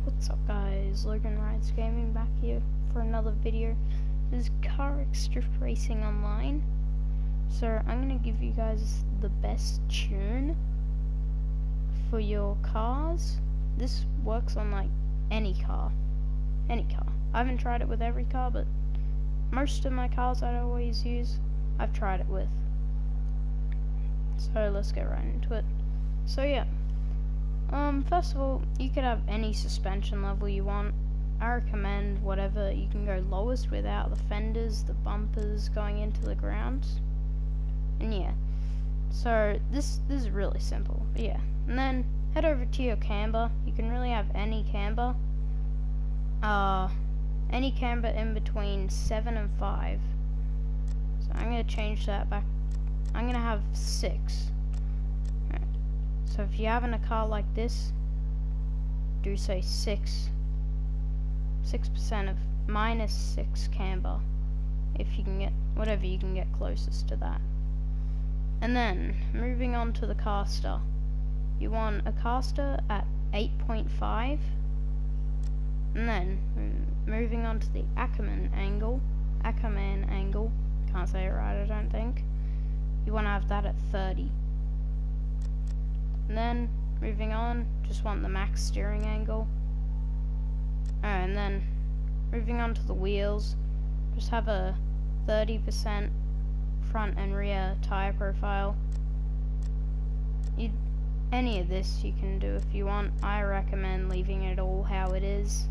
What's up guys, Logan Rides Gaming back here for another video. This is CarX Drift Racing Online. So I'm going to give you guys the best tune for your cars. This works on like any car. I haven't tried it with every car, but most of my cars I always use, I've tried it with. So let's get right into it. So yeah. First of all, you could have any suspension level you want. I recommend whatever. You can go lowest without the fenders, the bumpers going into the ground. And yeah, so this is really simple. But yeah, and then head over to your camber. You can really have any camber. Any camber in between 7 and 5. So I'm gonna change that back. I'm gonna have 6. So if you're having a car like this, do say 6% of -6 camber, if you can get whatever you can get closest to that. And then moving on to the caster, you want a caster at 8.5, and then moving on to the Ackerman angle, can't say it right I don't think, you want to have that at 30. And then moving on, just want the max steering angle. And then moving on to the wheels, just have a 30% front and rear tire profile. Any of this you can do if you want. I recommend leaving it all how it is,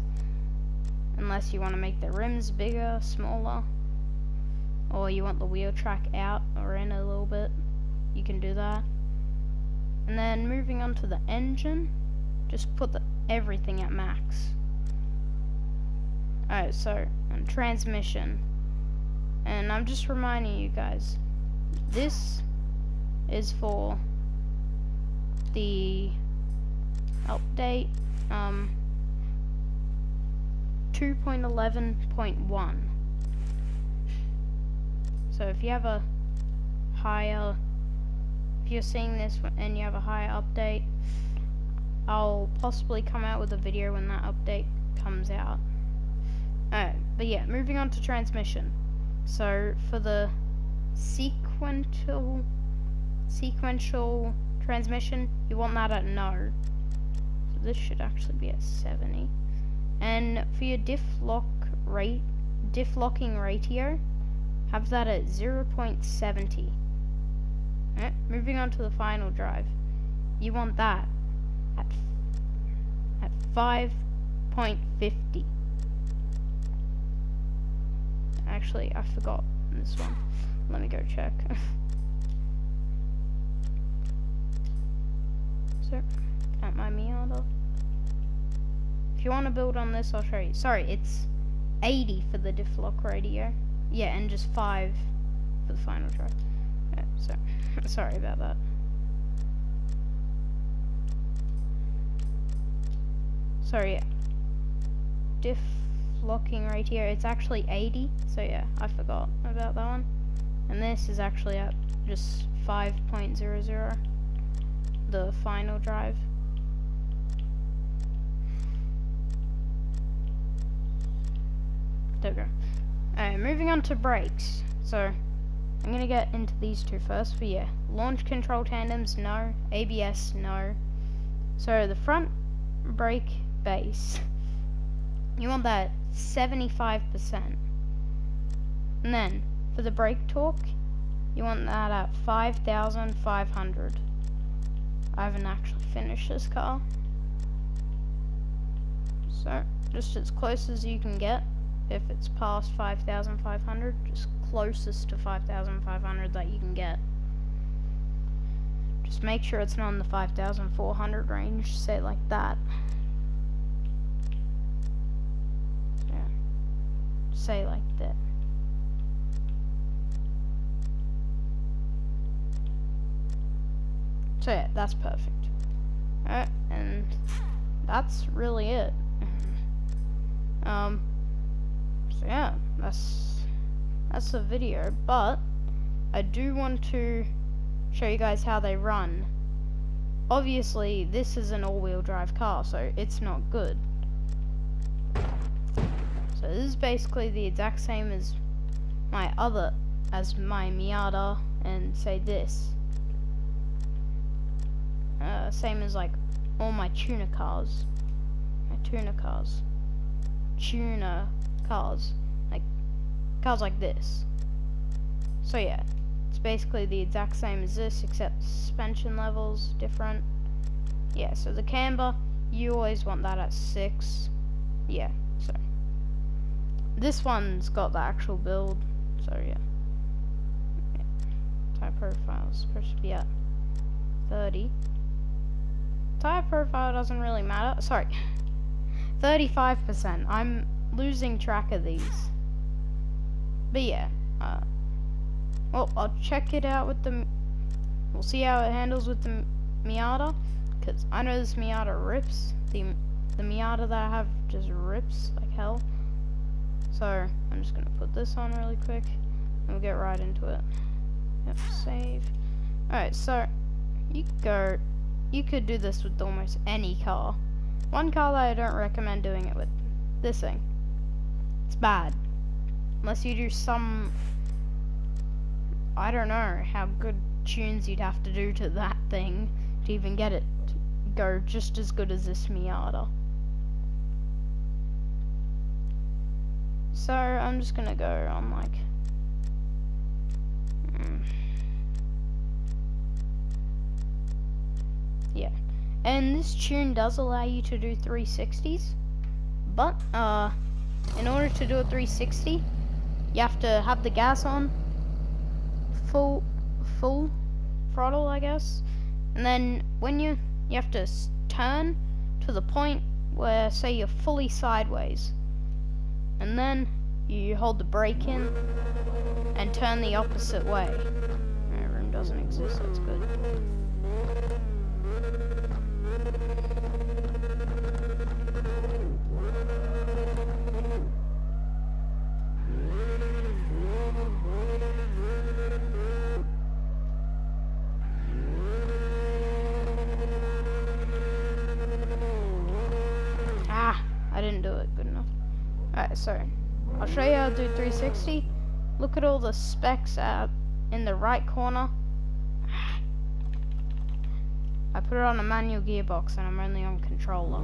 unless you want to make the rims bigger, smaller, or you want the wheel track out or in a little bit, you can do that. And then moving on to the engine, just put everything at max. Alright, so, and transmission. And I'm just reminding you guys, this is for the update 2.11.1. So if you have a higher, if you're seeing this and you have a higher update, I'll possibly come out with a video when that update comes out. But yeah, moving on to transmission. So for the sequential transmission, you want that at no. So this should actually be at 70. And for your diff locking ratio, have that at 0.70. Moving on to the final drive, you want that at 5.50. Actually, I forgot this one. Let me go check. So, at my miarter. If you want to build on this, I'll show you. Sorry, it's 80 for the diff lock radio. Yeah, and just 5 for the final drive. So, sorry about that. Sorry, yeah. Diff locking ratio, it's actually 80, so yeah, I forgot about that one. And this is actually at just 5.00, the final drive. There we go. Alright, moving on to brakes. So, I'm going to get into these two first, but yeah, launch control tandems, no. ABS, no. So the front brake base, you want that 75%. And then for the brake torque, you want that at 5,500. I haven't actually finished this car, so just as close as you can get. If it's past 5,500, just closest to 5,500 that you can get. Just make sure it's not in the 5,400 range, say it like that. Yeah. Say like that. So yeah, that's perfect. Alright, and that's really it. So yeah, that's the video, but I do want to show you guys how they run. Obviously, this is an all-wheel drive car, so it's not good. So this is basically the exact same as my miarter, and say this. Same as like all my tuner cars. Tuner cars, like cars like this. So yeah, it's basically the exact same as this, except suspension levels different. Yeah, so the camber, you always want that at 6. Yeah, so this one's got the actual build, so yeah. Tire profile is supposed to be at 30. Tire profile doesn't really matter. Sorry, 35%. I'm losing track of these. But yeah, well, I'll check it out with the. We'll see how it handles with the miarter, because I know this miarter rips. The miarter that I have just rips like hell. So I'm just gonna put this on really quick, and we'll get right into it. Yep, save. Alright, so you could do this with almost any car. One car that I don't recommend doing it with, this thing. It's bad. Unless you do some, I don't know how good tunes you'd have to do to that thing to even get it to go just as good as this miarter. So I'm just gonna go on like yeah, and this tune does allow you to do 360s, but in order to do a 360 you have to have the gas on full throttle, I guess, and then when you have to turn to the point where, say, you're fully sideways, and then you hold the brake in and turn the opposite way. My room doesn't exist, that's good. I didn't do it good enough. Alright, so I'll show you how to do 360. Look at all the specs out in the right corner. I put it on a manual gearbox and I'm only on controller.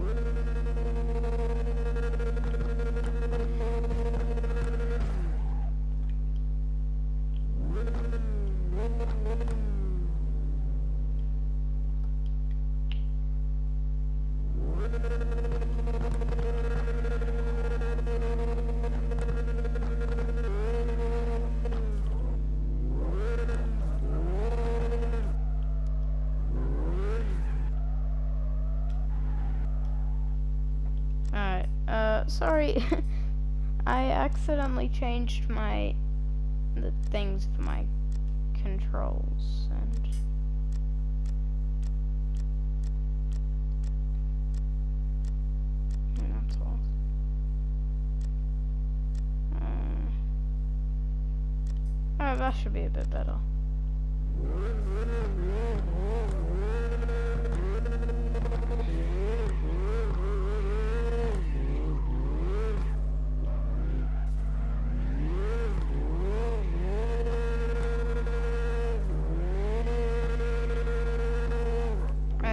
Sorry, I accidentally changed the things for my controls, and that's all. Oh, that should be a bit better.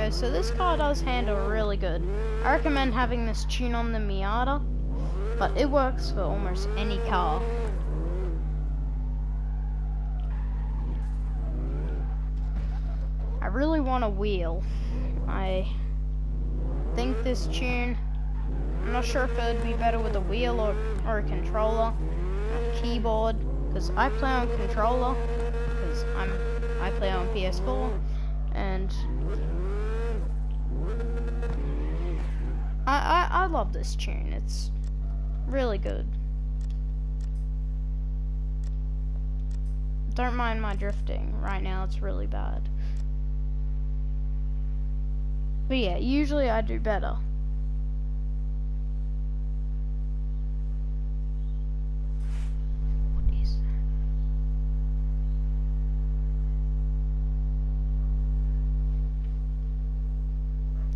So this car does handle really good. I recommend having this tune on the miarter, but it works for almost any car. I really want a wheel. I think this tune, I'm not sure if it would be better with a wheel or a controller, a keyboard, because I play on controller, because I play on PS4, and I love this tune. It's really good. Don't mind my drifting. Right now it's really bad. But yeah, usually I do better. What is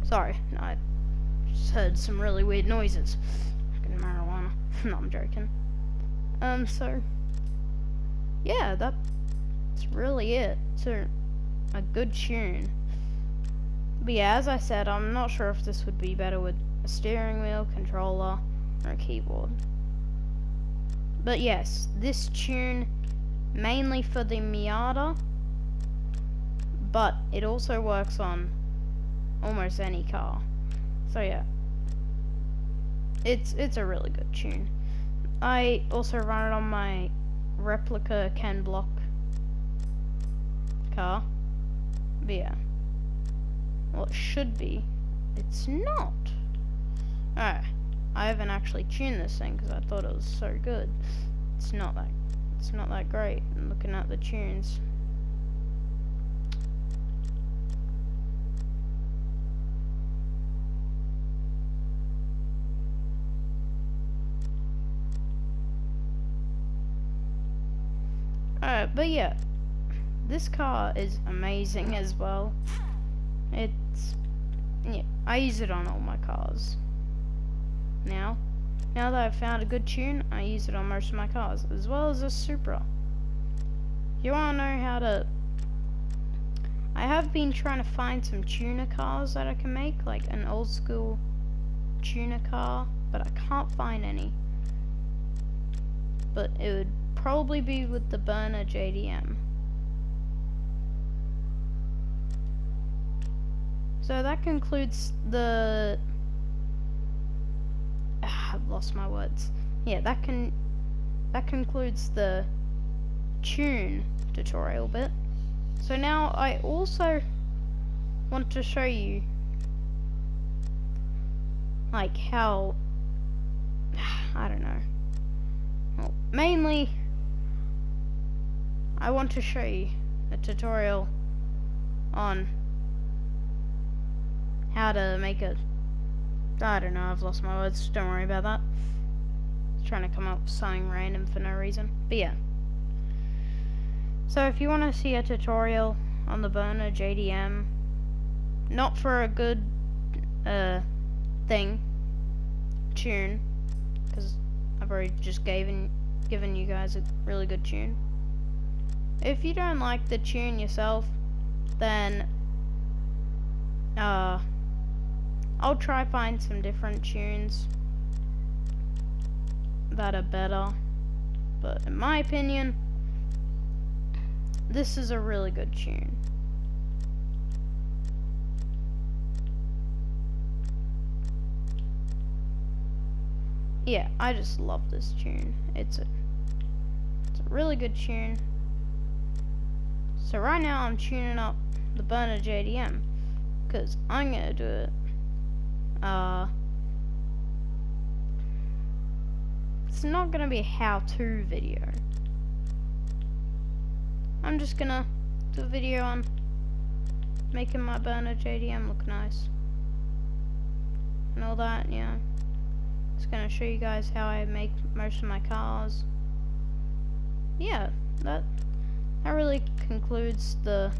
that? Sorry, no, I just heard some really weird noises. Fucking marijuana. No, I'm joking. So yeah, that's really it. So a good tune. But yeah, as I said, I'm not sure if this would be better with a steering wheel, controller, or a keyboard. But yes, this tune mainly for the Miata, but it also works on almost any car. So yeah, it's a really good tune. I also run it on my replica Ken Block car. But yeah, well, it should be. It's not. Alright, I haven't actually tuned this thing because I thought it was so good. It's not that great. I'm looking at the tunes. Alright, but yeah, this car is amazing as well. Yeah, I use it on all my cars. Now that I've found a good tune, I use it on most of my cars, as well as a Supra. If you want to know how to... I have been trying to find some tuner cars that I can make, like an old school tuner car, but I can't find any. But it would probably be with the burner JDM. So that concludes the... I've lost my words. Yeah, that concludes the tune tutorial bit. So now I also want to show you like how, I don't know. Well, mainly I want to show you a tutorial on how to make a... I don't know, I've lost my words, don't worry about that. Just trying to come up with something random for no reason. But yeah. So if you want to see a tutorial on the burner JDM, not for a good tune, because I've already just given you guys a really good tune. If you don't like the tune yourself, then I'll try find some different tunes that are better, but in my opinion, this is a really good tune. Yeah, I just love this tune. It's a really good tune. So right now I'm tuning up the burner JDM, because I'm gonna do it. It's not gonna be a how-to video. I'm just gonna do a video on making my burner JDM look nice and all that. Yeah, just gonna show you guys how I make most of my cars. Yeah, that really concludes the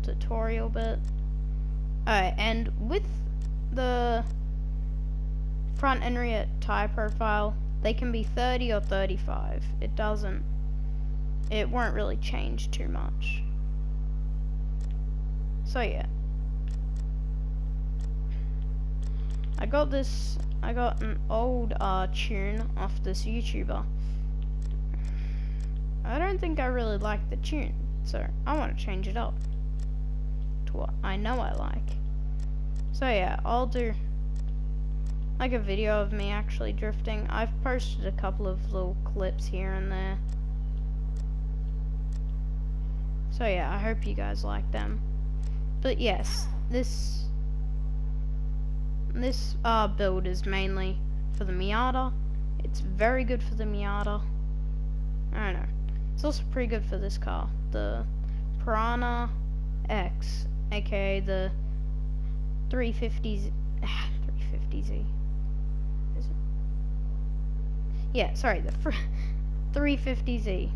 tutorial bit. Alright, and with the front and rear tire profile, they can be 30 or 35. It won't really change too much. So yeah, I got an old tune off this YouTuber. I don't think I really like the tune, so I want to change it up to what I know I like. So yeah, I'll do like a video of me actually drifting. I've posted a couple of little clips here and there. So yeah, I hope you guys like them. But yes, this build is mainly for the Miata. It's very good for the Miata. I don't know. It's also pretty good for this car, the Piranha X, aka the 350Z. 350Z. Is it? Yeah, sorry, the 350Z.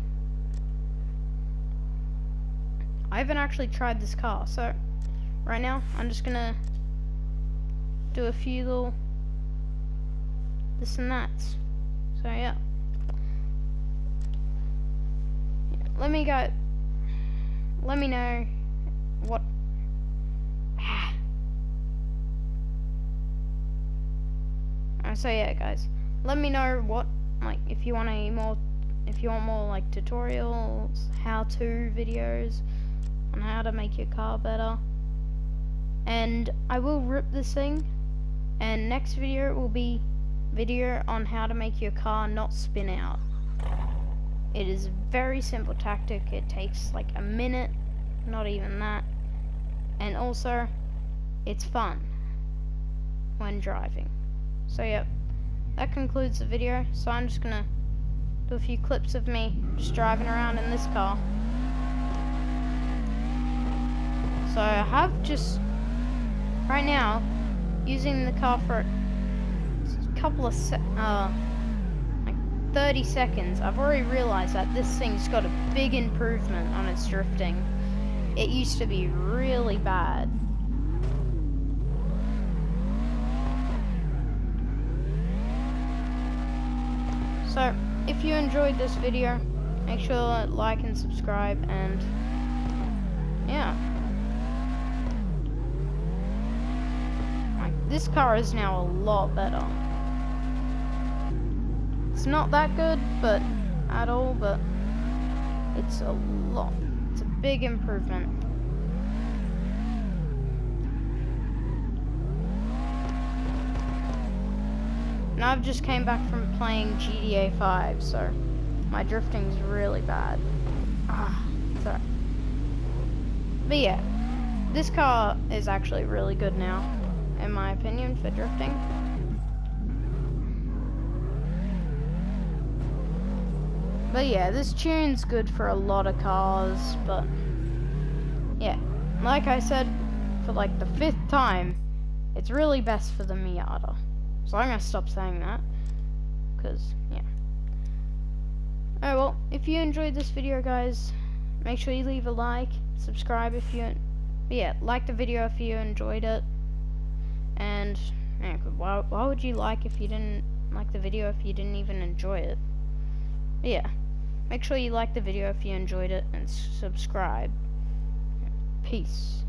I haven't actually tried this car, so right now I'm just gonna do a few little this and that's. So yeah. Let me know what so yeah guys, let me know what, like, if you want more like tutorials, how-to videos on how to make your car better, and I will rip this thing, and next video will be video on how to make your car not spin out. It is a very simple tactic. It takes like a minute, not even that, and also it's fun when driving. So yep, that concludes the video. So I'm just gonna do a few clips of me just driving around in this car. So I have just right now using the car for a couple of 30 seconds. I've already realized that this thing's got a big improvement on its drifting. It used to be really bad. So, if you enjoyed this video, make sure to like and subscribe, and yeah. This car is now a lot better. It's not that good, but at all, but it's a lot. It's a big improvement. And I've just came back from playing GTA 5, so my drifting's really bad. Sorry. But yeah, this car is actually really good now, in my opinion, for drifting. But yeah, this tune's good for a lot of cars, but yeah, like I said, for like the 5th time, it's really best for the miarter. So I'm gonna stop saying that, because yeah. Alright, well, if you enjoyed this video, guys, make sure you leave a like, subscribe if you, yeah, like the video if you enjoyed it, and yeah, why would you like if you didn't like the video if you didn't even enjoy it? But yeah, make sure you like the video if you enjoyed it, and subscribe. Peace.